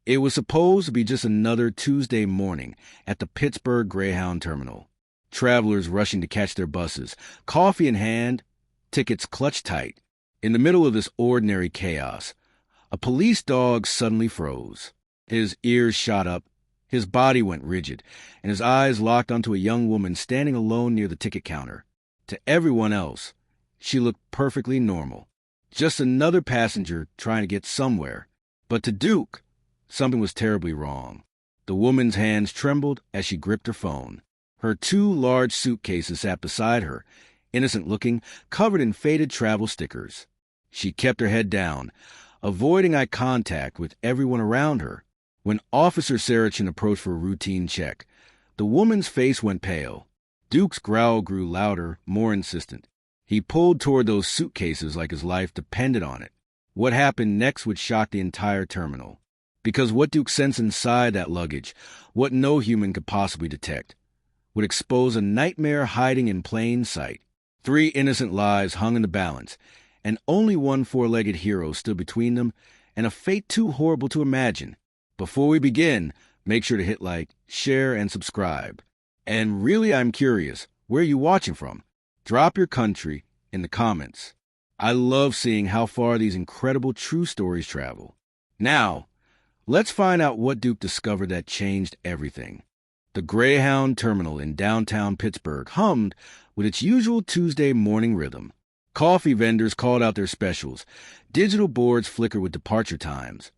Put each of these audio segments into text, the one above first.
It was supposed to be just another Tuesday morning at the Pittsburgh Greyhound Terminal. Travelers rushing to catch their buses, coffee in hand, tickets clutched tight. In the middle of this ordinary chaos, a police dog suddenly froze. His ears shot up, his body went rigid, and his eyes locked onto a young woman standing alone near the ticket counter. To everyone else, she looked perfectly normal. Just another passenger trying to get somewhere. But to Duke, something was terribly wrong. The woman's hands trembled as she gripped her phone. Her two large suitcases sat beside her, innocent-looking, covered in faded travel stickers. She kept her head down, avoiding eye contact with everyone around her. When Officer Saracen approached for a routine check, the woman's face went pale. Duke's growl grew louder, more insistent. He pulled toward those suitcases like his life depended on it. What happened next would shock the entire terminal. Because what Duke sensed inside that luggage, what no human could possibly detect, would expose a nightmare hiding in plain sight. 3 innocent lives hung in the balance, and only one four-legged hero stood between them and a fate too horrible to imagine. Before we begin, make sure to hit like, share, and subscribe. And really, I'm curious, where are you watching from? Drop your country in the comments. I love seeing how far these incredible true stories travel. Now, let's find out what Duke discovered that changed everything. The Greyhound Terminal in downtown Pittsburgh hummed with its usual Tuesday morning rhythm. Coffee vendors called out their specials, digital boards flickered with departure times,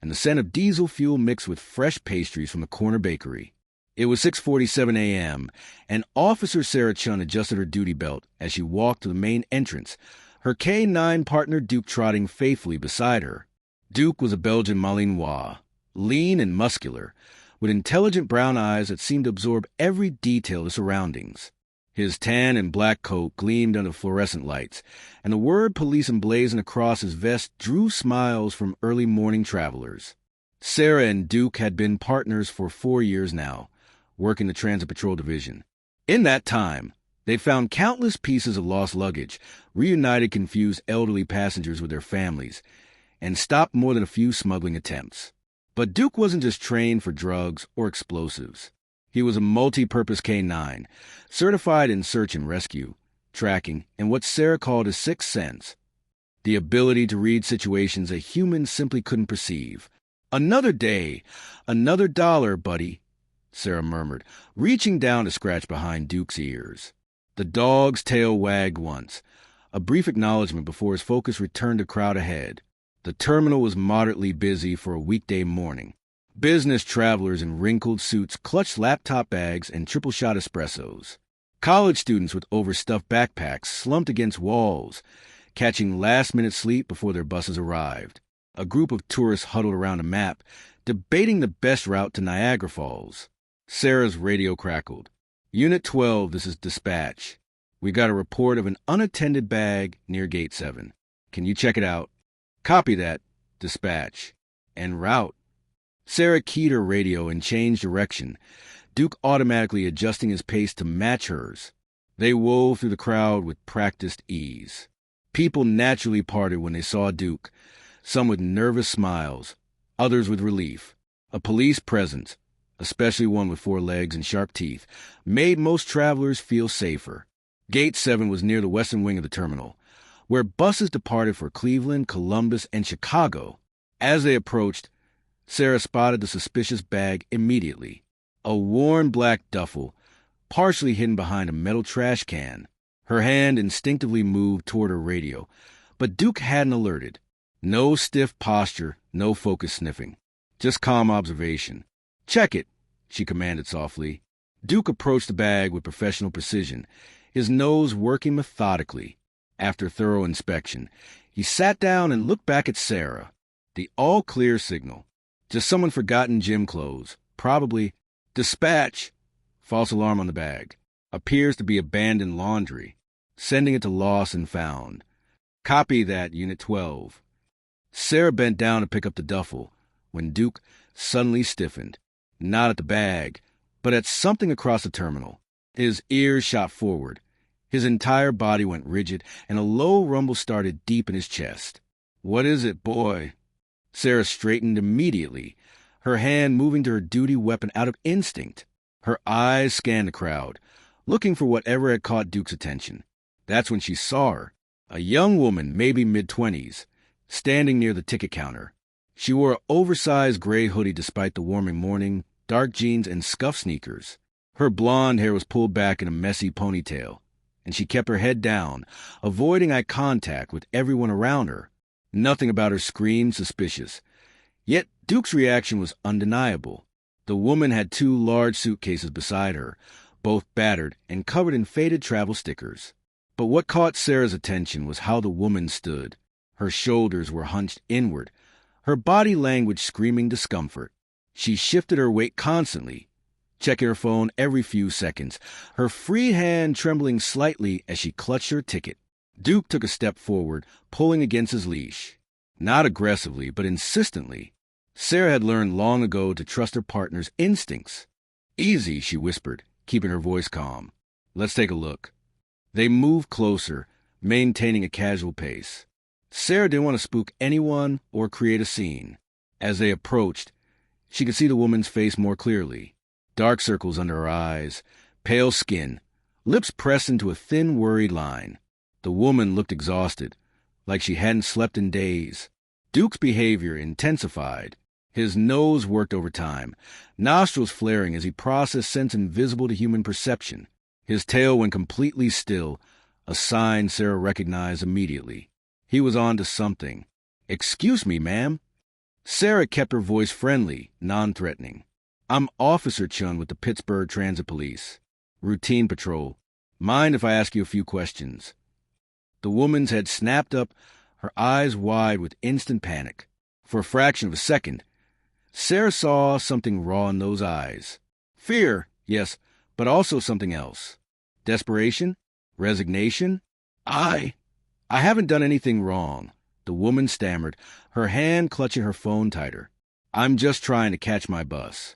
and the scent of diesel fuel mixed with fresh pastries from the corner bakery. It was 6:47 a.m., and Officer Sarah Chun adjusted her duty belt as she walked to the main entrance, her K-9 partner Duke trotting faithfully beside her. Duke was a Belgian Malinois, lean and muscular, with intelligent brown eyes that seemed to absorb every detail of the surroundings. His tan and black coat gleamed under fluorescent lights, and the word police emblazoned across his vest drew smiles from early morning travelers. Sarah and Duke had been partners for 4 years now, working the Transit Patrol Division. In that time, they found countless pieces of lost luggage, reunited confused elderly passengers with their families, and stopped more than a few smuggling attempts. But Duke wasn't just trained for drugs or explosives. He was a multi-purpose K-9, certified in search and rescue, tracking, and what Sarah called his sixth sense, the ability to read situations a human simply couldn't perceive. "Another day, another dollar, buddy," Sarah murmured, reaching down to scratch behind Duke's ears. The dog's tail wagged once, a brief acknowledgement before his focus returned to crowd ahead. The terminal was moderately busy for a weekday morning. Business travelers in wrinkled suits clutched laptop bags and triple-shot espressos. College students with overstuffed backpacks slumped against walls, catching last-minute sleep before their buses arrived. A group of tourists huddled around a map, debating the best route to Niagara Falls. Sarah's radio crackled. "Unit 12, this is dispatch. We got a report of an unattended bag near Gate 7. Can you check it out?" "Copy that, dispatch." "En route." Sarah keyed her radio and changed direction, Duke automatically adjusting his pace to match hers. They wove through the crowd with practiced ease. People naturally parted when they saw Duke, some with nervous smiles, others with relief. A police presence, especially one with 4 legs and sharp teeth, made most travelers feel safer. Gate 7 was near the western wing of the terminal, where buses departed for Cleveland, Columbus, and Chicago. As they approached, Sarah spotted the suspicious bag immediately. A worn black duffel, partially hidden behind a metal trash can. Her hand instinctively moved toward her radio, but Duke hadn't alerted. No stiff posture, no focused sniffing. Just calm observation. "Check it," she commanded softly. Duke approached the bag with professional precision, his nose working methodically. After thorough inspection, he sat down and looked back at Sarah. The all-clear signal. Just someone forgotten gym clothes. Probably. "Dispatch." False alarm on the bag. Appears to be abandoned laundry. Sending it to Lost and Found. "Copy that, Unit 12. Sarah bent down to pick up the duffel, when Duke suddenly stiffened. Not at the bag, but at something across the terminal. His ears shot forward. His entire body went rigid, and a low rumble started deep in his chest. "What is it, boy?" Sarah straightened immediately, her hand moving to her duty weapon out of instinct. Her eyes scanned the crowd, looking for whatever had caught Duke's attention. That's when she saw her, a young woman, maybe mid-20s, standing near the ticket counter. She wore an oversized gray hoodie despite the warming morning, dark jeans, and scuffed sneakers. Her blonde hair was pulled back in a messy ponytail, and she kept her head down, avoiding eye contact with everyone around her. Nothing about her screamed suspicious. Yet Duke's reaction was undeniable. The woman had 2 large suitcases beside her, both battered and covered in faded travel stickers. But what caught Sarah's attention was how the woman stood. Her shoulders were hunched inward, her body language screaming discomfort. She shifted her weight constantly, checking her phone every few seconds, her free hand trembling slightly as she clutched her ticket. Duke took a step forward, pulling against his leash. Not aggressively, but insistently. Sarah had learned long ago to trust her partner's instincts. "Easy," she whispered, keeping her voice calm. "Let's take a look." They moved closer, maintaining a casual pace. Sarah didn't want to spook anyone or create a scene. As they approached, she could see the woman's face more clearly. Dark circles under her eyes, pale skin, lips pressed into a thin, worried line. The woman looked exhausted, like she hadn't slept in days. Duke's behavior intensified. His nose worked overtime, nostrils flaring as he processed scents invisible to human perception. His tail went completely still, a sign Sarah recognized immediately. He was on to something. "Excuse me, ma'am." Sarah kept her voice friendly, non-threatening. "I'm Officer Chun with the Pittsburgh Transit Police. Routine patrol. Mind if I ask you a few questions?" The woman's head snapped up, her eyes wide with instant panic. For a fraction of a second, Sarah saw something raw in those eyes. Fear, yes, but also something else. Desperation? Resignation? I haven't done anything wrong," the woman stammered, her hand clutching her phone tighter. "I'm just trying to catch my bus."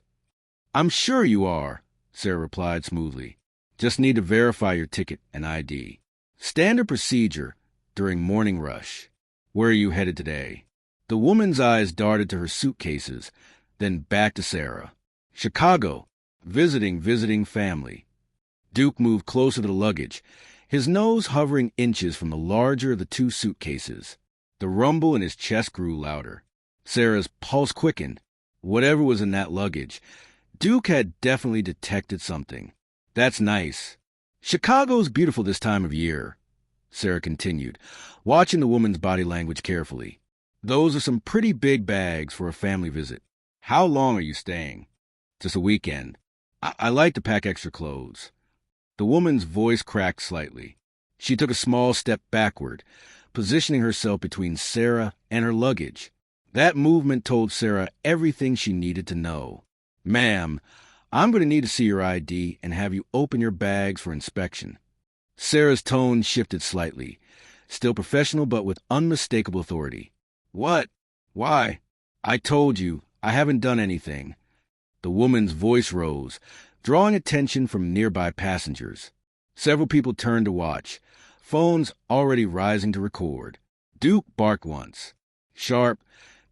"I'm sure you are," Sarah replied smoothly. "Just need to verify your ticket and ID. Standard procedure during morning rush. Where are you headed today?" The woman's eyes darted to her suitcases, then back to Sarah. "Chicago. Visiting family." Duke moved closer to the luggage, his nose hovering inches from the larger of the 2 suitcases. The rumble in his chest grew louder. Sarah's pulse quickened. Whatever was in that luggage, Duke had definitely detected something. "That's nice. Chicago's beautiful this time of year," Sarah continued, watching the woman's body language carefully. "Those are some pretty big bags for a family visit. How long are you staying?" "Just a weekend. I like to pack extra clothes." The woman's voice cracked slightly. She took a small step backward, positioning herself between Sarah and her luggage. That movement told Sarah everything she needed to know. "Ma'am, I'm going to need to see your ID and have you open your bags for inspection." Sarah's tone shifted slightly, still professional but with unmistakable authority. "What? Why? I told you, I haven't done anything." The woman's voice rose, drawing attention from nearby passengers. Several people turned to watch, phones already rising to record. Duke barked once, sharp,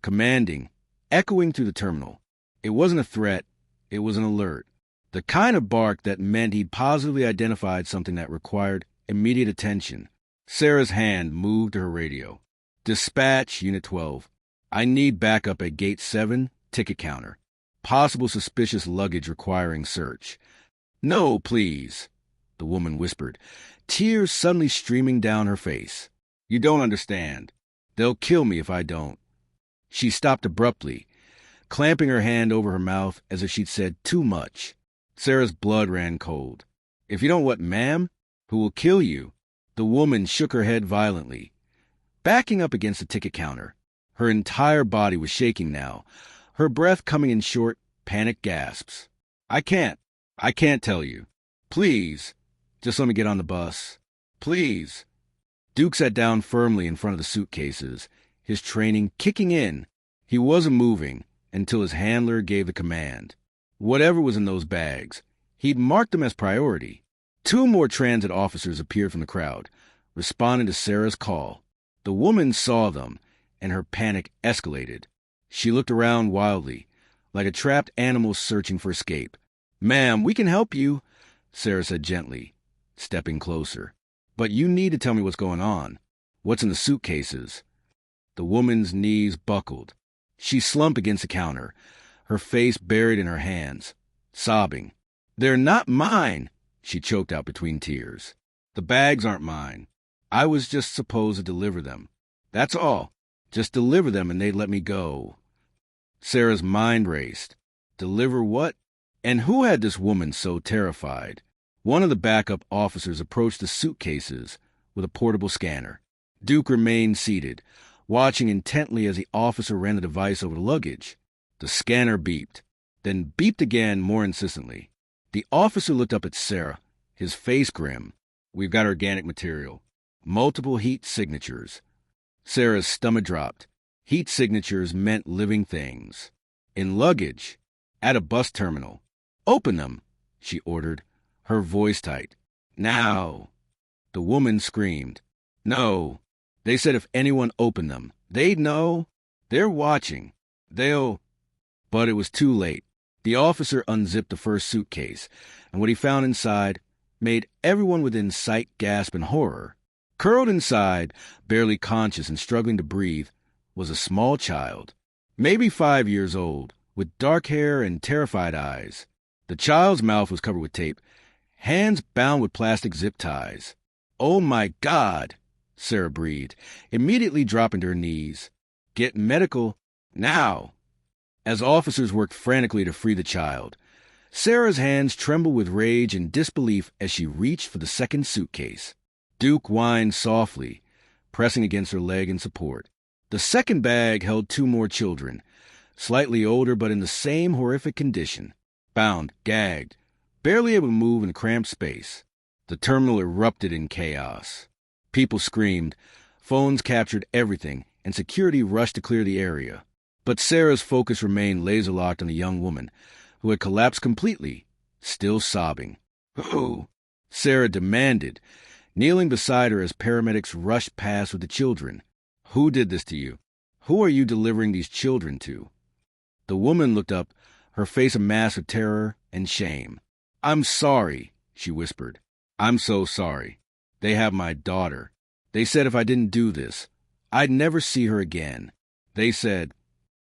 commanding, echoing through the terminal. It wasn't a threat, it was an alert. The kind of bark that meant he'd positively identified something that required immediate attention. Sarah's hand moved to her radio. "Dispatch, Unit 12. I need backup at Gate 7, ticket counter. Possible suspicious luggage requiring search." "No, please," the woman whispered, tears suddenly streaming down her face. "You don't understand. They'll kill me if I don't." She stopped abruptly, clamping her hand over her mouth as if she'd said too much. Sarah's blood ran cold. "If you don't what, ma'am? Who will kill you?" The woman shook her head violently, backing up against the ticket counter. Her entire body was shaking now, her breath coming in short, panicked gasps. I can't tell you. Please, just let me get on the bus. Please." Duke sat down firmly in front of the suitcases, his training kicking in. He wasn't moving until his handler gave the command. Whatever was in those bags, he'd marked them as priority. 2 more transit officers appeared from the crowd, responding to Sarah's call. The woman saw them, and her panic escalated. She looked around wildly, like a trapped animal searching for escape. "Ma'am, we can help you," Sarah said gently, stepping closer. "But you need to tell me what's going on. What's in the suitcases?" The woman's knees buckled. She slumped against the counter, her face buried in her hands, sobbing. "They're not mine," she choked out between tears. "The bags aren't mine. I was just supposed to deliver them. That's all. Just deliver them and they'd let me go." Sarah's mind raced. Deliver what? And who had this woman so terrified? One of the backup officers approached the suitcases with a portable scanner. Duke remained seated, watching intently as the officer ran the device over the luggage. The scanner beeped, then beeped again more insistently. The officer looked up at Sarah, his face grim. "We've got organic material. Multiple heat signatures." Sarah's stomach dropped. Heat signatures meant living things. "In luggage, at a bus terminal. Open them," she ordered, her voice tight. "Now." The woman screamed. "No. They said if anyone opened them, they'd know. They're watching. They'll—" But it was too late. The officer unzipped the first suitcase, and what he found inside made everyone within sight gasp in horror. Curled inside, barely conscious and struggling to breathe, was a small child, maybe 5 years old, with dark hair and terrified eyes. The child's mouth was covered with tape, hands bound with plastic zip ties. "Oh my God," Sarah breathed, immediately dropping to her knees. "Get medical, now." As officers worked frantically to free the child, Sarah's hands trembled with rage and disbelief as she reached for the second suitcase. Duke whined softly, pressing against her leg in support. The second bag held 2 more children, slightly older but in the same horrific condition, bound, gagged, barely able to move in a cramped space. The terminal erupted in chaos. People screamed, phones captured everything, and security rushed to clear the area. But Sarah's focus remained laser-locked on the young woman, who had collapsed completely, still sobbing. "Who?" Sarah demanded, kneeling beside her as paramedics rushed past with the children. "Who did this to you? Who are you delivering these children to?" The woman looked up, her face a mask of terror and shame. "I'm sorry," she whispered. "I'm so sorry. They have my daughter. They said if I didn't do this, I'd never see her again. They said—"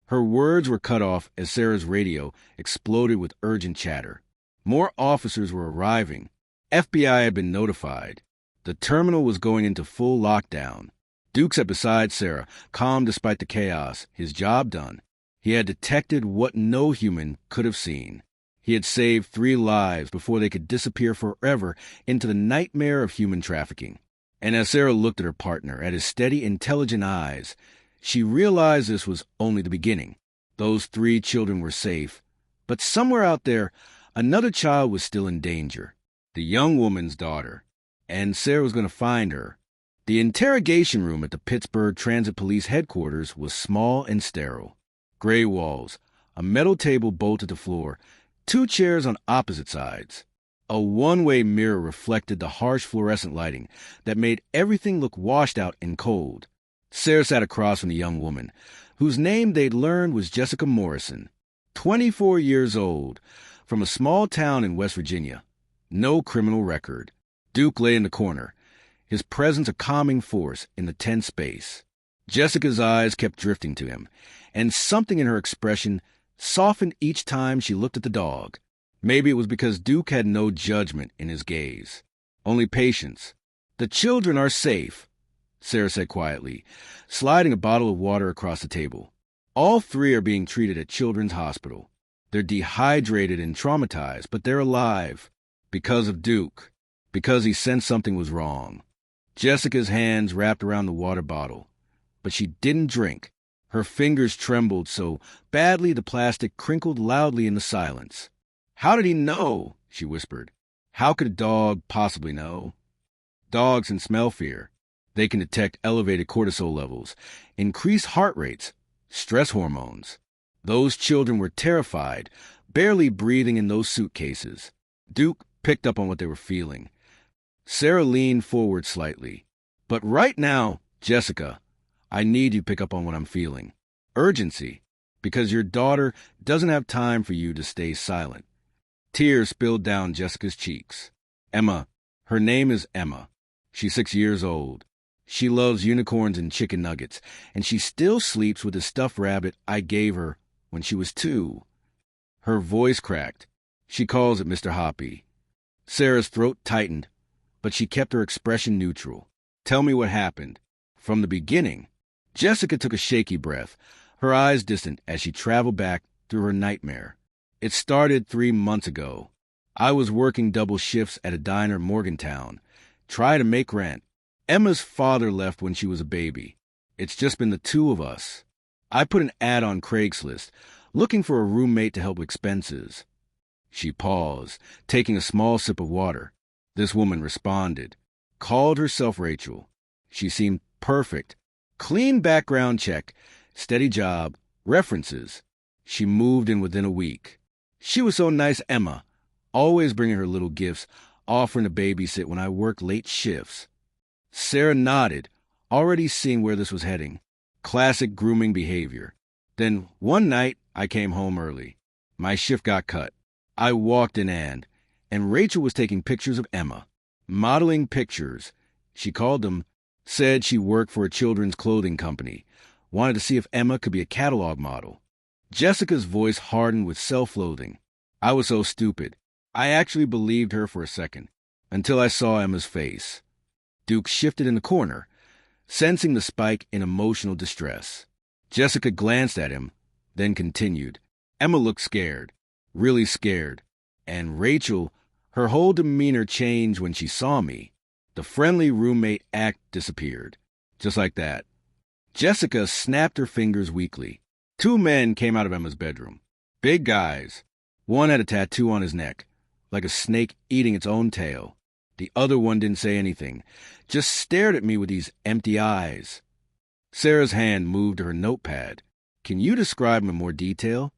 Her words were cut off as Sarah's radio exploded with urgent chatter. More officers were arriving. FBI had been notified. The terminal was going into full lockdown. Duke sat beside Sarah, calm despite the chaos, his job done. He had detected what no human could have seen. He had saved 3 lives before they could disappear forever into the nightmare of human trafficking. And as Sarah looked at her partner, at his steady, intelligent eyes, she realized this was only the beginning. Those 3 children were safe, but somewhere out there, another child was still in danger. The young woman's daughter. And Sarah was going to find her. The interrogation room at the Pittsburgh Transit Police headquarters was small and sterile. Gray walls, a metal table bolted to the floor, 2 chairs on opposite sides. A one-way mirror reflected the harsh fluorescent lighting that made everything look washed out and cold. Sarah sat across from the young woman, whose name they'd learned was Jessica Morrison, 24 years old, from a small town in West Virginia. No criminal record. Duke lay in the corner, his presence a calming force in the tense space. Jessica's eyes kept drifting to him, and something in her expression softened each time she looked at the dog. Maybe it was because Duke had no judgment in his gaze, only patience. "The children are safe," Sarah said quietly, sliding a bottle of water across the table. "All 3 are being treated at Children's Hospital. They're dehydrated and traumatized, but they're alive. Because of Duke. Because he sensed something was wrong." Jessica's hands wrapped around the water bottle, but she didn't drink. Her fingers trembled so badly the plastic crinkled loudly in the silence. "How did he know?" she whispered. "How could a dog possibly know?" Dogs can smell fear. They can detect elevated cortisol levels, increased heart rates, stress hormones. Those children were terrified, barely breathing in those suitcases. Duke picked up on what they were feeling. Sarah leaned forward slightly. "But right now, Jessica, I need you to pick up on what I'm feeling. Urgency. because your daughter doesn't have time for you to stay silent. Tears spilled down Jessica's cheeks. Emma. Her name is Emma. She's 6 years old. She loves unicorns and chicken nuggets, and she still sleeps with the stuffed rabbit I gave her when she was 2. Her voice cracked. She calls it Mr. Hoppy. Sarah's throat tightened, but she kept her expression neutral. Tell me what happened. From the beginning. Jessica took a shaky breath, her eyes distant as she traveled back through her nightmare. It started 3 months ago. I was working double shifts at a diner in Morgantown, trying to make rent. Emma's father left when she was a baby. It's just been the 2 of us. I put an ad on Craigslist, looking for a roommate to help expenses. She paused, taking a small sip of water. This woman responded, called herself Rachel. She seemed perfect. Clean background check, steady job, references. She moved in within a week. She was so nice, Emma, always bringing her little gifts, offering to babysit when I worked late shifts. Sarah nodded, already seeing where this was heading. Classic grooming behavior. Then one night, I came home early. My shift got cut. I walked in and Rachel was taking pictures of Emma. Modeling pictures. She called them, said she worked for a children's clothing company, wanted to see if Emma could be a catalog model. Jessica's voice hardened with self-loathing. I was so stupid. I actually believed her for a second, until I saw Emma's face. Duke shifted in the corner, sensing the spike in emotional distress. Jessica glanced at him, then continued. Emma looked scared, really scared. And Rachel, her whole demeanor changed when she saw me. The friendly roommate act disappeared. Just like that. Jessica snapped her fingers weakly. 2 men came out of Emma's bedroom. Big guys. One had a tattoo on his neck, like a snake eating its own tail. The other one didn't say anything, just stared at me with these empty eyes. Sarah's hand moved to her notepad. Can you describe him in more detail?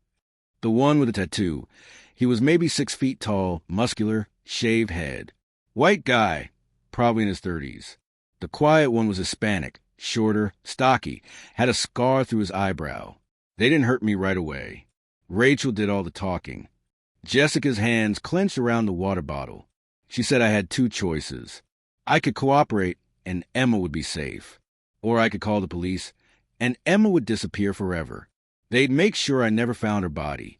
The one with the tattoo. He was maybe 6 feet tall, muscular, shaved head. White guy, probably in his 30s. The quiet one was Hispanic, shorter, stocky, had a scar through his eyebrow. They didn't hurt me right away. Rachel did all the talking. Jessica's hands clenched around the water bottle. She said I had 2 choices. I could cooperate, and Emma would be safe. Or I could call the police, and Emma would disappear forever. They'd make sure I never found her body.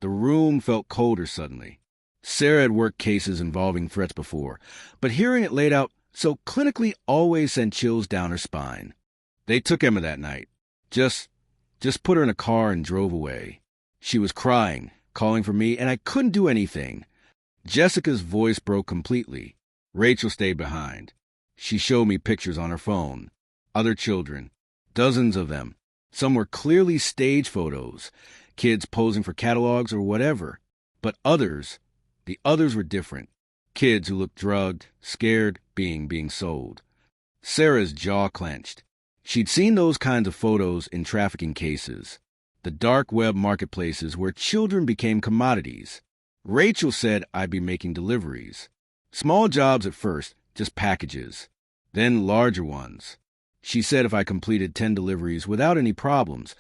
The room felt colder suddenly. Sarah had worked cases involving threats before, but hearing it laid out so clinically always sent chills down her spine. They took Emma that night. Just put her in a car and drove away. She was crying, calling for me, and I couldn't do anything. Jessica's voice broke completely. Rachel stayed behind. She showed me pictures on her phone. Other children. Dozens of them. Some were clearly stage photos. Kids posing for catalogs or whatever. But the others were different. Kids who looked drugged, scared, being sold. Sarah's jaw clenched. She'd seen those kinds of photos in trafficking cases. The dark web marketplaces where children became commodities. Rachel said I'd be making deliveries. Small jobs at first, just packages. Then larger ones. She said if I completed 10 deliveries without any problems,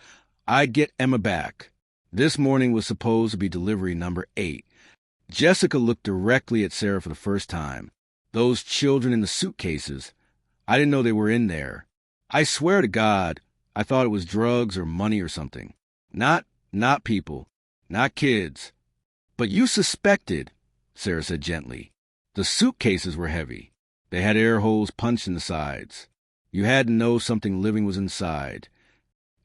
I'd get Emma back. This morning was supposed to be delivery number 8. Jessica looked directly at Sarah for the first time. Those children in the suitcases. I didn't know they were in there. I swear to God, I thought it was drugs or money or something. Not people. Not kids. But you suspected, Sarah said gently. The suitcases were heavy. They had air holes punched in the sides. You had to know something living was inside.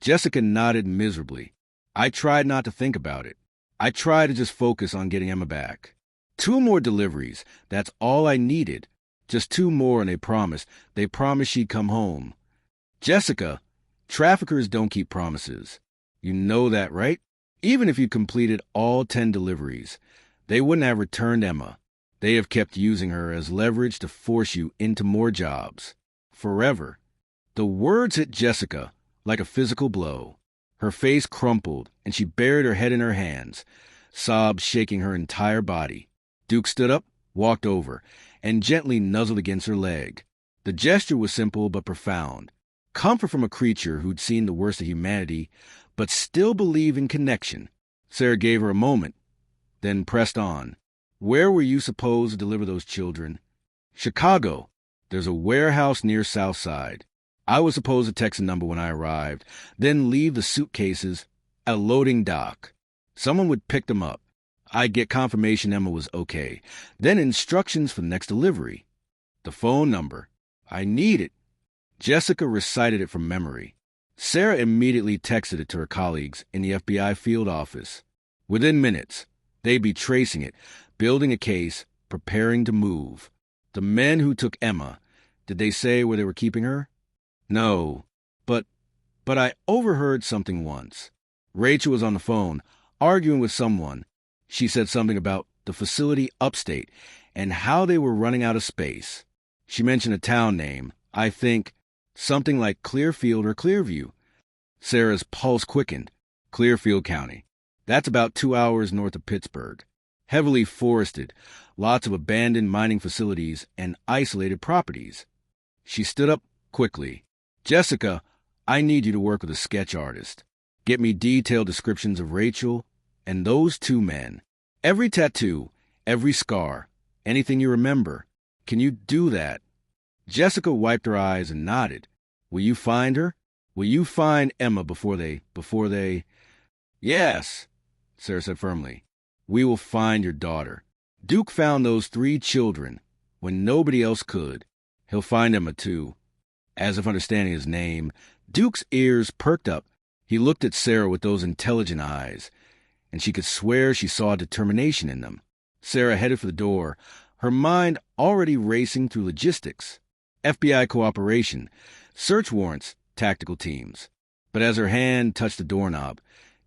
Jessica nodded miserably. I tried not to think about it. I tried to just focus on getting Emma back. 2 more deliveries. That's all I needed. Just 2 more, and they promised. They promised she'd come home. Jessica, traffickers don't keep promises. You know that, right? Even if you completed all 10 deliveries, they wouldn't have returned Emma. They have kept using her as leverage to force you into more jobs. Forever. The words hit Jessica like a physical blow. Her face crumpled, and she buried her head in her hands, sobs shaking her entire body. Duke stood up, walked over, and gently nuzzled against her leg. The gesture was simple but profound. Comfort from a creature who'd seen the worst of humanity, but still believe in connection. Sarah gave her a moment, then pressed on. Where were you supposed to deliver those children? Chicago. There's a warehouse near South Side. I was supposed to text a number when I arrived, then leave the suitcases at a loading dock. Someone would pick them up. I'd get confirmation Emma was okay, then instructions for the next delivery. The phone number. I need it. Jessica recited it from memory. Sarah immediately texted it to her colleagues in the FBI field office. Within minutes, they'd be tracing it, building a case, preparing to move. The men who took Emma, did they say where they were keeping her? No, but I overheard something once. Rachel was on the phone, arguing with someone. She said something about the facility upstate and how they were running out of space. She mentioned a town name, I think something like Clearfield or Clearview. Sarah's pulse quickened. Clearfield County. That's about 2 hours north of Pittsburgh. Heavily forested, lots of abandoned mining facilities and isolated properties. She stood up quickly. Jessica, I need you to work with a sketch artist. Get me detailed descriptions of Rachel and those two men. Every tattoo, every scar, anything you remember. Can you do that? Jessica wiped her eyes and nodded. Will you find her? Will you find Emma before they... Yes, Sarah said firmly. We will find your daughter. Duke found those 3 children when nobody else could. He'll find Emma too. As if understanding his name, Duke's ears perked up. He looked at Sarah with those intelligent eyes, and she could swear she saw determination in them. Sarah headed for the door, her mind already racing through logistics. FBI cooperation, search warrants, tactical teams. But as her hand touched the doorknob,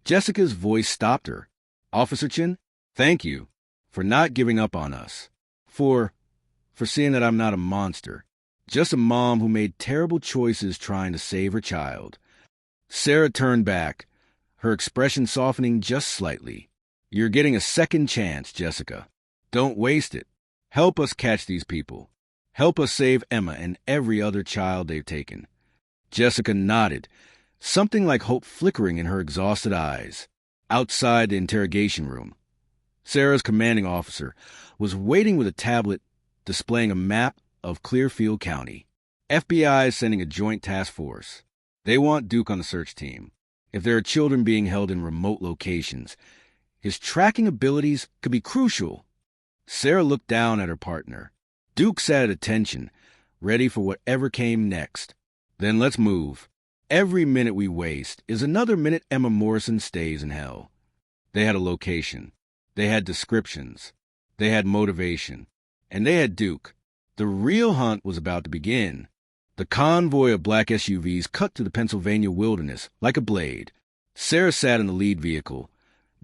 Jessica's voice stopped her. Officer Chin, thank you for not giving up on us. For seeing that I'm not a monster. Just a mom who made terrible choices trying to save her child. Sarah turned back, her expression softening just slightly. You're getting a second chance, Jessica. Don't waste it. Help us catch these people. Help us save Emma and every other child they've taken. Jessica nodded, something like hope flickering in her exhausted eyes. Outside the interrogation room, Sarah's commanding officer was waiting with a tablet displaying a map of Clearfield County. FBI is sending a joint task force. They want Duke on the search team. If there are children being held in remote locations, his tracking abilities could be crucial. Sarah looked down at her partner. Duke sat at attention, ready for whatever came next. Then let's move. Every minute we waste is another minute Emma Morrison stays in hell. They had a location. They had descriptions. They had motivation. And they had Duke. The real hunt was about to begin. The convoy of black SUVs cut through the Pennsylvania wilderness like a blade. Sarah sat in the lead vehicle,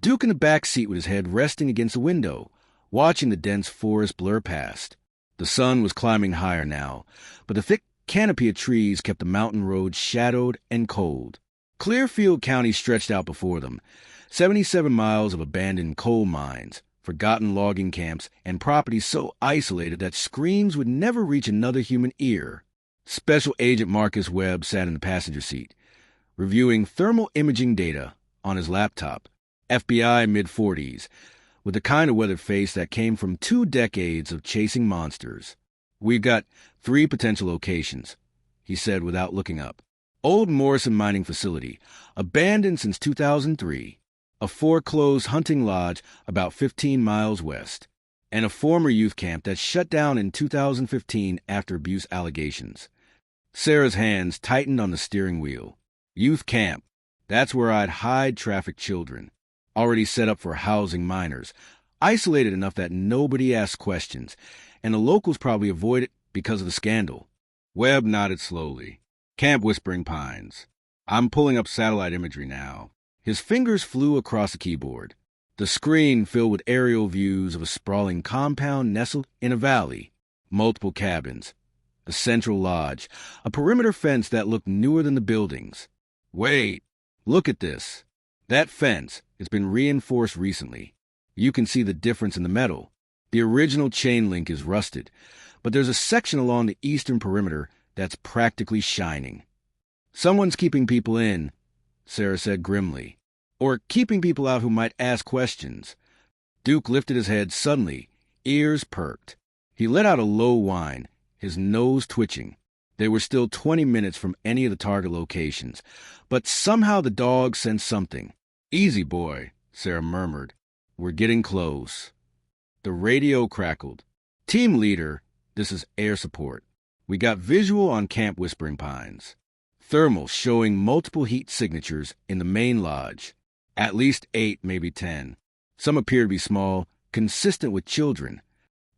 Duke in the back seat with his head resting against the window, watching the dense forest blur past. The sun was climbing higher now, but the thick canopy of trees kept the mountain road shadowed and cold. Clearfield County stretched out before them, 77 miles of abandoned coal mines, forgotten logging camps, and properties so isolated that screams would never reach another human ear. Special Agent Marcus Webb sat in the passenger seat, reviewing thermal imaging data on his laptop. FBI mid-40s, with the kind of weathered face that came from 2 decades of chasing monsters. We've got 3 potential locations, he said without looking up. Old Morrison Mining Facility, abandoned since 2003. A foreclosed hunting lodge about 15 miles west. And a former youth camp that shut down in 2015 after abuse allegations. Sarah's hands tightened on the steering wheel. Youth camp. That's where I'd hide trafficked children. Already set up for housing minors. Isolated enough that nobody asked questions. And the locals probably avoid it because of the scandal. Webb nodded slowly. Camp Whispering Pines. I'm pulling up satellite imagery now. His fingers flew across the keyboard. The screen filled with aerial views of a sprawling compound nestled in a valley. Multiple cabins. A central lodge. A perimeter fence that looked newer than the buildings. Wait, look at this. That fence has been reinforced recently. You can see the difference in the metal. The original chain link is rusted, but there's a section along the eastern perimeter that's practically shining. Someone's keeping people in, Sarah said grimly. Or keeping people out who might ask questions. Duke lifted his head suddenly, ears perked. He let out a low whine, his nose twitching. They were still 20 minutes from any of the target locations, but somehow the dog sensed something. Easy, boy, Sarah murmured. We're getting close. The radio crackled. Team leader, this is air support. We got visual on Camp Whispering Pines. Thermal showing multiple heat signatures in the main lodge. At least 8, maybe 10. Some appear to be small, consistent with children.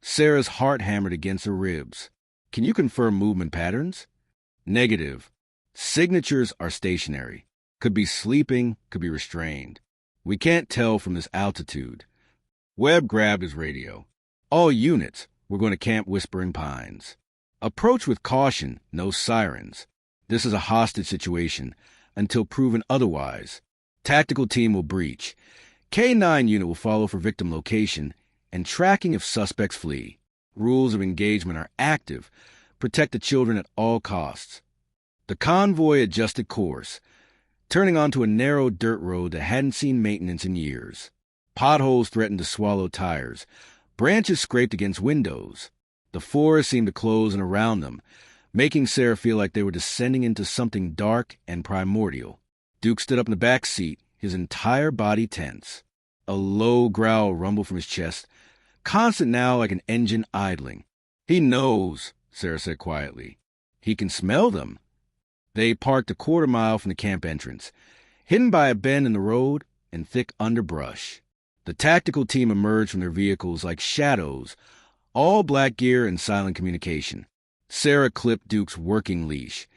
Sarah's heart hammered against her ribs. Can you confirm movement patterns? Negative. Signatures are stationary. Could be sleeping, could be restrained. We can't tell from this altitude. Webb grabbed his radio. All units, we're going to Camp Whispering Pines. Approach with caution, no sirens. This is a hostage situation until proven otherwise. Tactical team will breach. K-9 unit will follow for victim location and tracking if suspects flee. Rules of engagement are active. Protect the children at all costs. The convoy adjusted course, turning onto a narrow dirt road that hadn't seen maintenance in years. Potholes threatened to swallow tires. Branches scraped against windows. The forest seemed to close in around them, making Sarah feel like they were descending into something dark and primordial. Duke stood up in the back seat, his entire body tense. A low growl rumbled from his chest, constant now like an engine idling. He knows, Sarah said quietly. He can smell them. They parked a quarter-mile from the camp entrance, hidden by a bend in the road and thick underbrush. The tactical team emerged from their vehicles like shadows, all black gear and silent communication. Sarah clipped Duke's working leash,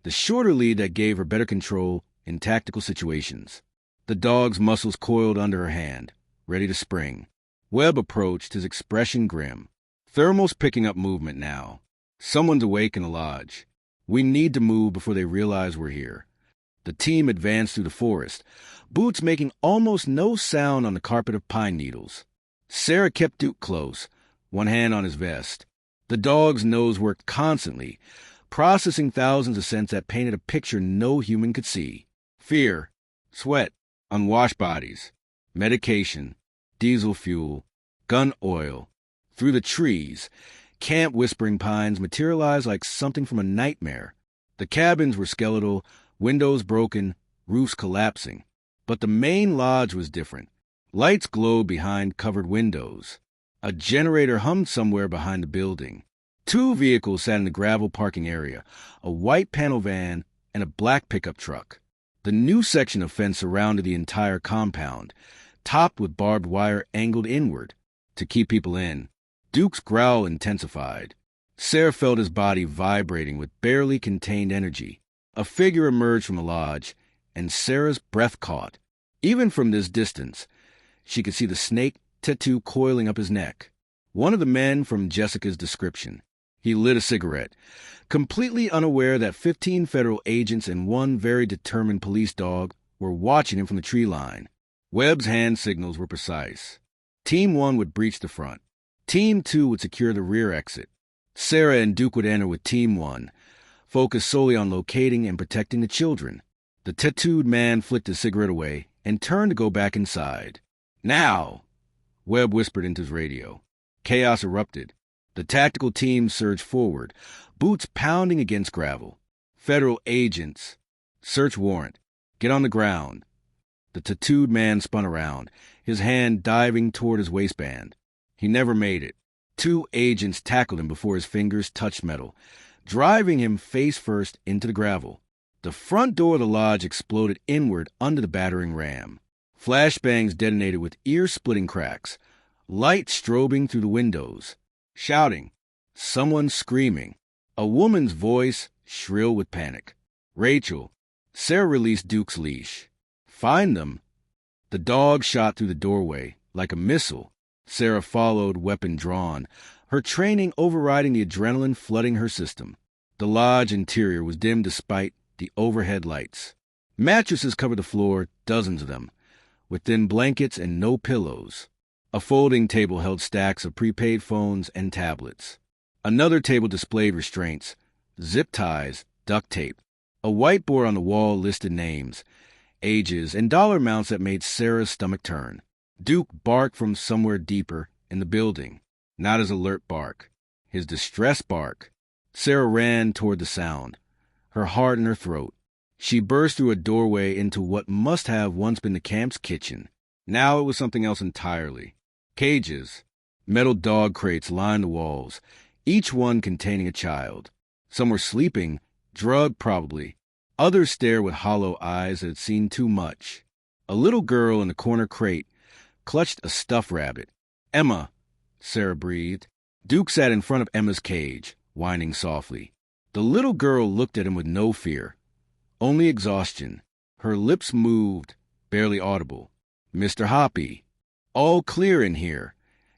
the shorter lead that gave her better control in tactical situations. The dog's muscles coiled under her hand, ready to spring. Webb approached, his expression grim. Thermal's picking up movement now. Someone's awake in the lodge. We need to move before they realize we're here. The team advanced through the forest, boots making almost no sound on the carpet of pine needles. Sarah kept Duke close, one hand on his vest. The dog's nose worked constantly, processing thousands of scents that painted a picture no human could see. Fear, sweat, unwashed bodies, medication, diesel fuel, gun oil. Through the trees, Camp Whispering Pines materialized like something from a nightmare. The cabins were skeletal, windows broken, roofs collapsing. But the main lodge was different. Lights glowed behind covered windows. A generator hummed somewhere behind the building. 2 vehicles sat in the gravel parking area, a white panel van and a black pickup truck. The new section of fence surrounded the entire compound, topped with barbed wire angled inward to keep people in. Duke's growl intensified. Sarah felt his body vibrating with barely contained energy. A figure emerged from the lodge, and Sarah's breath caught. Even from this distance, she could see the snake tattoo coiling up his neck. One of the men from Jessica's description. He lit a cigarette, completely unaware that 15 federal agents and 1 very determined police dog were watching him from the tree line. Webb's hand signals were precise. Team 1 would breach the front. Team 2 would secure the rear exit. Sarah and Duke would enter with Team 1, focused solely on locating and protecting the children. The tattooed man flicked his cigarette away and turned to go back inside. Now! Webb whispered into his radio. Chaos erupted. The tactical team surged forward, boots pounding against gravel. Federal agents. Search warrant. Get on the ground. The tattooed man spun around, his hand diving toward his waistband. He never made it. 2 agents tackled him before his fingers touched metal, driving him face first into the gravel. The front door of the lodge exploded inward under the battering ram. Flashbangs detonated with ear-splitting cracks, light strobing through the windows. Shouting. Someone screaming. A woman's voice shrill with panic. Rachel. Sarah released Duke's leash. Find them. The dog shot through the doorway like a missile. Sarah followed, weapon drawn, her training overriding the adrenaline flooding her system. The lodge interior was dim despite the overhead lights. Mattresses covered the floor, dozens of them, with thin blankets and no pillows. A folding table held stacks of prepaid phones and tablets. Another table displayed restraints, zip ties, duct tape. A whiteboard on the wall listed names. ages, and dollar amounts that made Sarah's stomach turn. Duke barked from somewhere deeper in the building, not his alert bark, his distress bark. Sarah ran toward the sound, her heart in her throat. She burst through a doorway into what must have once been the camp's kitchen. Now it was something else entirely. Cages, metal dog crates lined the walls, each one containing a child. Some were sleeping, drugged probably. Others stared with hollow eyes that had seen too much. A little girl in the corner crate clutched a stuffed rabbit. "Emma," Sarah breathed. Duke sat in front of Emma's cage, whining softly. The little girl looked at him with no fear, only exhaustion. Her lips moved, barely audible. "Mr. Hoppy." "All clear in here."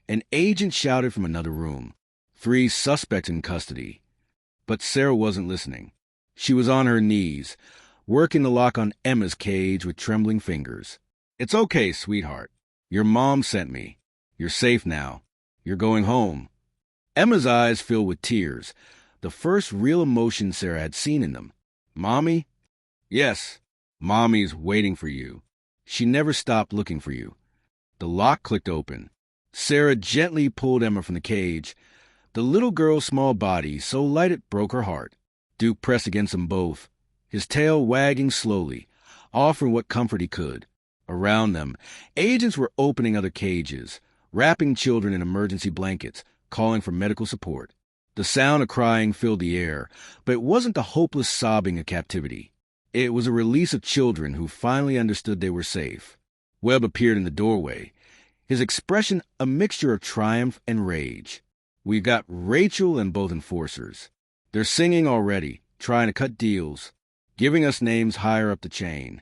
An agent shouted from another room. 3 suspects in custody. But Sarah wasn't listening. She was on her knees, working the lock on Emma's cage with trembling fingers. "It's okay, sweetheart. Your mom sent me. You're safe now. You're going home." Emma's eyes filled with tears, the first real emotion Sarah had seen in them. "Mommy?" "Yes, Mommy's waiting for you. She never stopped looking for you." The lock clicked open. Sarah gently pulled Emma from the cage. The little girl's small body, so light it broke her heart. Duke pressed against them both, his tail wagging slowly, offering what comfort he could. Around them, agents were opening other cages, wrapping children in emergency blankets, calling for medical support. The sound of crying filled the air, but it wasn't the hopeless sobbing of captivity. It was a release of children who finally understood they were safe. Webb appeared in the doorway, his expression a mixture of triumph and rage. "We've got Rachel and both enforcers. They're singing already, trying to cut deals, giving us names higher up the chain."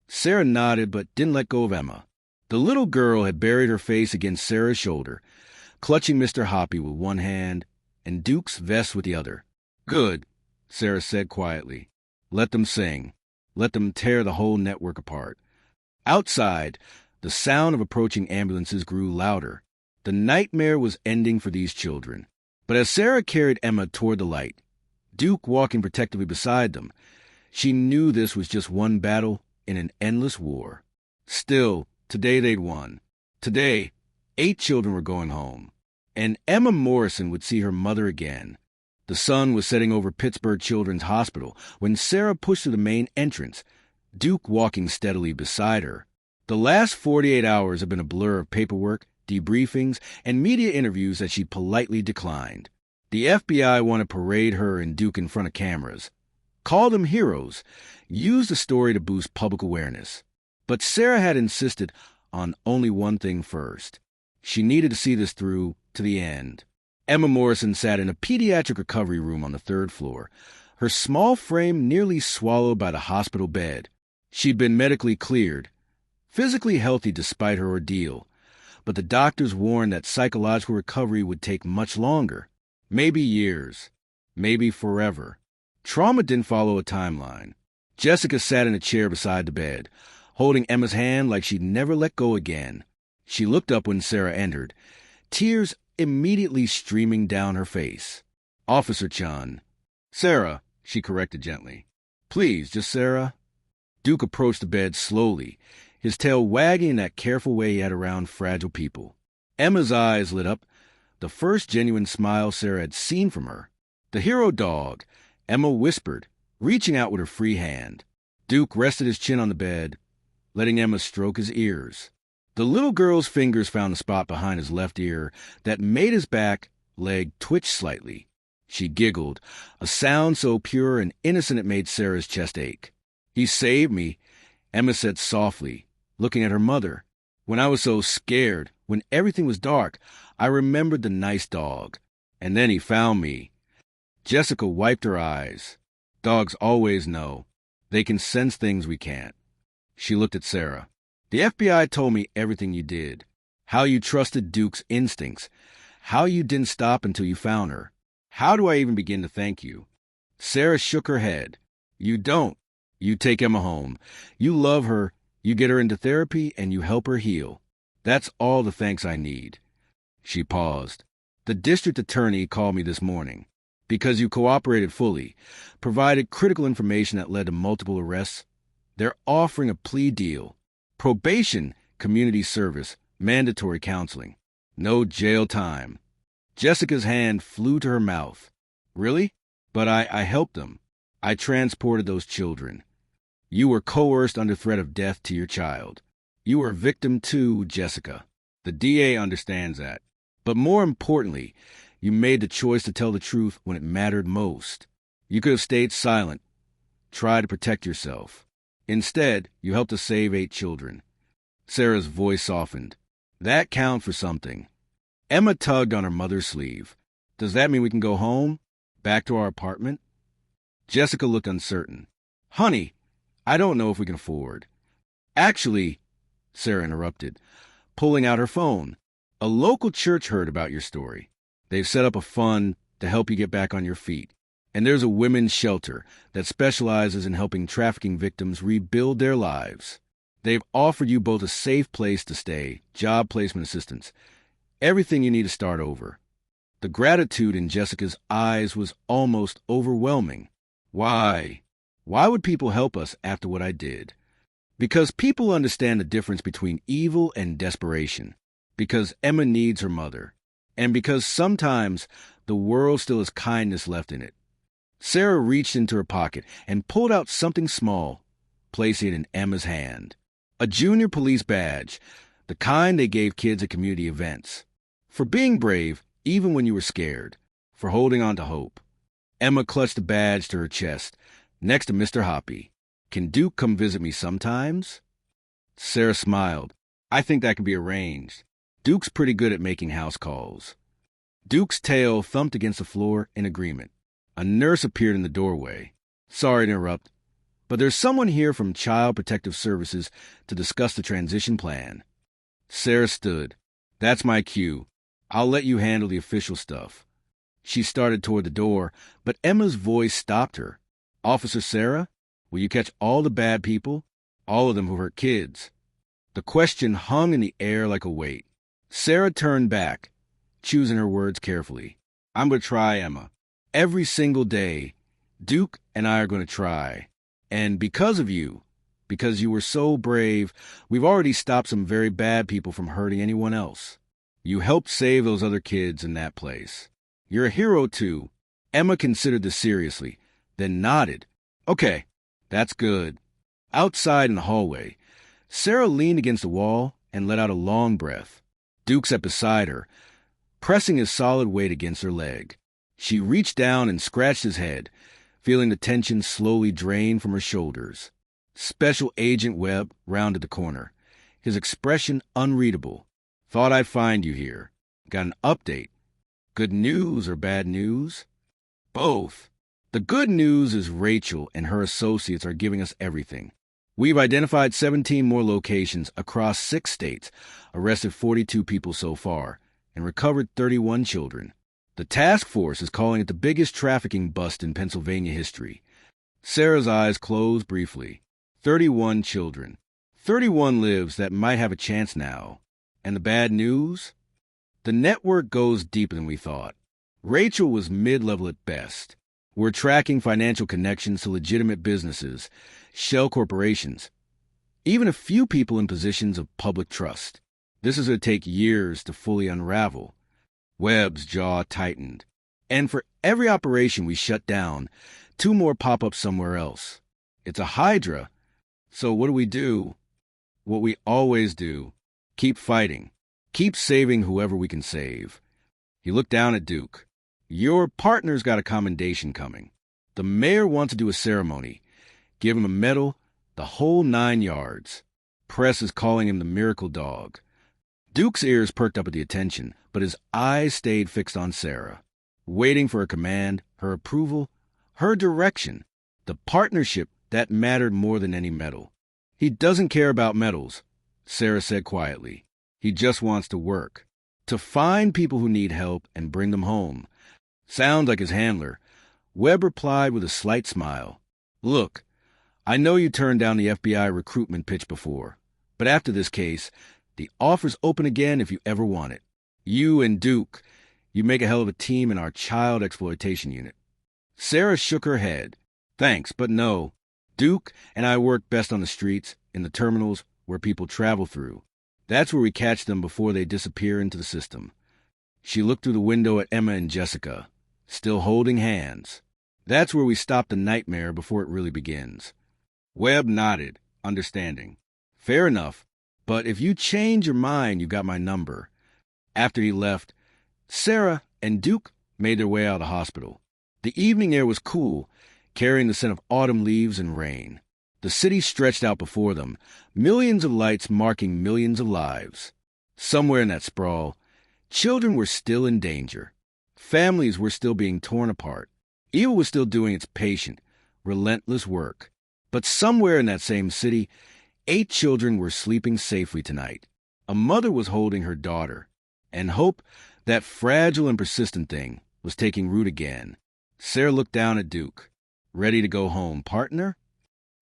Sarah nodded but didn't let go of Emma. The little girl had buried her face against Sarah's shoulder, clutching Mr. Hoppy with one hand and Duke's vest with the other. "Good," Sarah said quietly. "Let them sing. Let them tear the whole network apart." Outside, the sound of approaching ambulances grew louder. The nightmare was ending for these children. But as Sarah carried Emma toward the light, Duke walking protectively beside them, she knew this was just one battle in an endless war. Still, today they'd won. Today, 8 children were going home. And Emma Morrison would see her mother again. The sun was setting over Pittsburgh Children's Hospital when Sarah pushed through the main entrance, Duke walking steadily beside her. The last 48 hours had been a blur of paperwork, debriefings, and media interviews that she politely declined. The FBI wanted to parade her and Duke in front of cameras, call them heroes, use the story to boost public awareness. But Sarah had insisted on only one thing first. She needed to see this through to the end. Emma Morrison sat in a pediatric recovery room on the 3rd floor, her small frame nearly swallowed by the hospital bed. She'd been medically cleared, physically healthy despite her ordeal, but the doctors warned that psychological recovery would take much longer, maybe years, maybe forever. Trauma didn't follow a timeline. Jessica sat in a chair beside the bed, holding Emma's hand like she'd never let go again. She looked up when Sarah entered, tears immediately streaming down her face. "Officer Chun." "Sarah," she corrected gently. "Please, just Sarah." Duke approached the bed slowly, his tail wagging in that careful way he had around fragile people. Emma's eyes lit up, the first genuine smile Sarah had seen from her. "The hero dog," Emma whispered, reaching out with her free hand. Duke rested his chin on the bed, letting Emma stroke his ears. The little girl's fingers found the spot behind his left ear that made his back leg twitch slightly. She giggled, a sound so pure and innocent it made Sarah's chest ache. "He saved me," Emma said softly, looking at her mother. "When I was so scared, when everything was dark, I remembered the nice dog. And then he found me." Jessica wiped her eyes. Dogs always know. They can sense things we can't. She looked at Sarah. "The FBI told me everything you did. How you trusted Duke's instincts. How you didn't stop until you found her. How do I even begin to thank you?" Sarah shook her head. "You don't. You take Emma home. You love her. You get her into therapy, and you help her heal. That's all the thanks I need." She paused. "The district attorney called me this morning. Because you cooperated fully, provided critical information that led to multiple arrests, They're offering a plea deal. Probation, community service, mandatory counseling. No jail time. Jessica's hand flew to her mouth. Really? But I helped them. I transported those children. You were coerced under threat of death to your child. You were a victim too, Jessica. The DA understands that. But more importantly, you made the choice to tell the truth when it mattered most. You could have stayed silent, tried to protect yourself. Instead, you helped to save 8 children. Sarah's voice softened. That counts for something. Emma tugged on her mother's sleeve. Does that mean we can go home? Back to our apartment? Jessica looked uncertain. Honey, I don't know if we can afford. Actually, Sarah interrupted, pulling out her phone. A local church heard about your story. They've set up a fund to help you get back on your feet. And there's a women's shelter that specializes in helping trafficking victims rebuild their lives. They've offered you both a safe place to stay, job placement assistance, everything you need to start over. The gratitude in Jessica's eyes was almost overwhelming. Why? Why would people help us after what I did? Because people understand the difference between evil and desperation. Because Emma needs her mother. And because sometimes the world still has kindness left in it. Sarah reached into her pocket and pulled out something small, placing it in Emma's hand. A junior police badge, the kind they gave kids at community events. For being brave, even when you were scared. For holding on to hope. Emma clutched the badge to her chest, next to Mr. Hoppy. Can Duke come visit me sometimes? Sarah smiled. I think that can be arranged. Duke's pretty good at making house calls. Duke's tail thumped against the floor in agreement. A nurse appeared in the doorway. Sorry to interrupt, but there's someone here from Child Protective Services to discuss the transition plan. Sarah stood. That's my cue. I'll let you handle the official stuff. She started toward the door, but Emma's voice stopped her. Officer Sarah, will you catch all the bad people? All of them who hurt kids? The question hung in the air like a weight. Sarah turned back, choosing her words carefully. I'm going to try, Emma. Every single day, Duke and I are going to try. And because of you, because you were so brave, we've already stopped some very bad people from hurting anyone else. You helped save those other kids in that place. You're a hero, too. Emma considered this seriously, then nodded. Okay, that's good. Outside in the hallway, Sarah leaned against the wall and let out a long breath. Duke sat beside her, pressing his solid weight against her leg. She reached down and scratched his head, feeling the tension slowly drain from her shoulders. Special Agent Webb rounded the corner, his expression unreadable. Thought I'd find you here. Got an update. Good news or bad news? Both. The good news is Rachel and her associates are giving us everything. We've identified 17 more locations across 6 states, arrested 42 people so far, and recovered 31 children. The task force is calling it the biggest trafficking bust in Pennsylvania history. Sarah's eyes closed briefly. 31 children. 31 lives that might have a chance now. And the bad news? The network goes deeper than we thought. Rachel was mid-level at best. We're tracking financial connections to legitimate businesses, shell corporations, even a few people in positions of public trust. This is going to take years to fully unravel. Webb's jaw tightened. And for every operation we shut down, 2 more pop up somewhere else. It's a hydra. So what do? What we always do. Keep fighting. Keep saving whoever we can save. He looked down at Duke. Your partner's got a commendation coming. The mayor wants to do a ceremony. Give him a medal, the whole 9 yards. Press is calling him the miracle dog. Duke's ears perked up at the attention, but his eyes stayed fixed on Sarah, waiting for her command, her approval, her direction, the partnership that mattered more than any medal. He doesn't care about medals, Sarah said quietly. He just wants to work, to find people who need help and bring them home. Sound like his handler. Webb replied with a slight smile. Look, I know you turned down the FBI recruitment pitch before, but after this case, the offer's open again if you ever want it. You and Duke, you make a hell of a team in our child exploitation unit. Sarah shook her head. Thanks, but no. Duke and I work best on the streets, in the terminals where people travel through. That's where we catch them before they disappear into the system. She looked through the window at Emma and Jessica, still holding hands. That's where we stop the nightmare before it really begins. Webb nodded, understanding. Fair enough, but if you change your mind, you got my number. After he left, Sarah and Duke made their way out of the hospital. The evening air was cool, carrying the scent of autumn leaves and rain. The city stretched out before them, millions of lights marking millions of lives. Somewhere in that sprawl, children were still in danger. Families were still being torn apart. Evil was still doing its patient, relentless work. But somewhere in that same city, 8 children were sleeping safely tonight. A mother was holding her daughter, and hope, that fragile and persistent thing, was taking root again. Sarah looked down at Duke. Ready to go home, partner?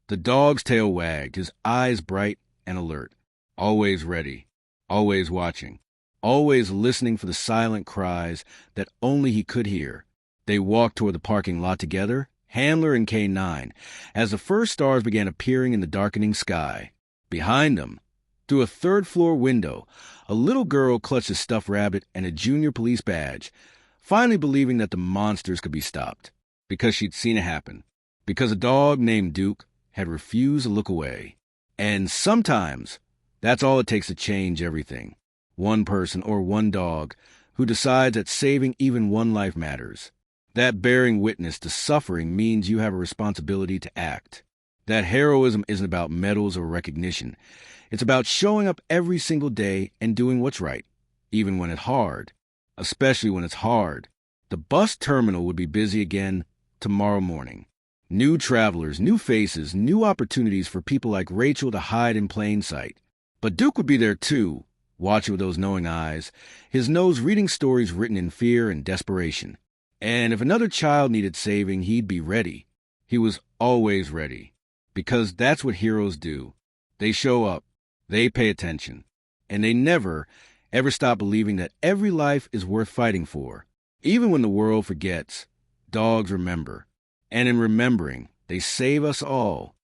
The dog's tail wagged, his eyes bright and alert. Always ready, always watching, always listening for the silent cries that only he could hear. They walked toward the parking lot together, Handler and K9, as the first stars began appearing in the darkening sky. Behind them, through a third-floor window, a little girl clutched a stuffed rabbit and a junior police badge, finally believing that the monsters could be stopped, because she'd seen it happen, because a dog named Duke had refused to look away. And sometimes, that's all it takes to change everything. One person or one dog who decides that saving even one life matters. That bearing witness to suffering means you have a responsibility to act. That heroism isn't about medals or recognition. It's about showing up every single day and doing what's right, even when it's hard. Especially when it's hard. The bus terminal would be busy again tomorrow morning. New travelers, new faces, new opportunities for people like Rachel to hide in plain sight. But Duke would be there too, watching with those knowing eyes, his nose reading stories written in fear and desperation. And if another child needed saving, he'd be ready. He was always ready. Because that's what heroes do. They show up, they pay attention, and they never, ever stop believing that every life is worth fighting for. Even when the world forgets, dogs remember. And in remembering, they save us all.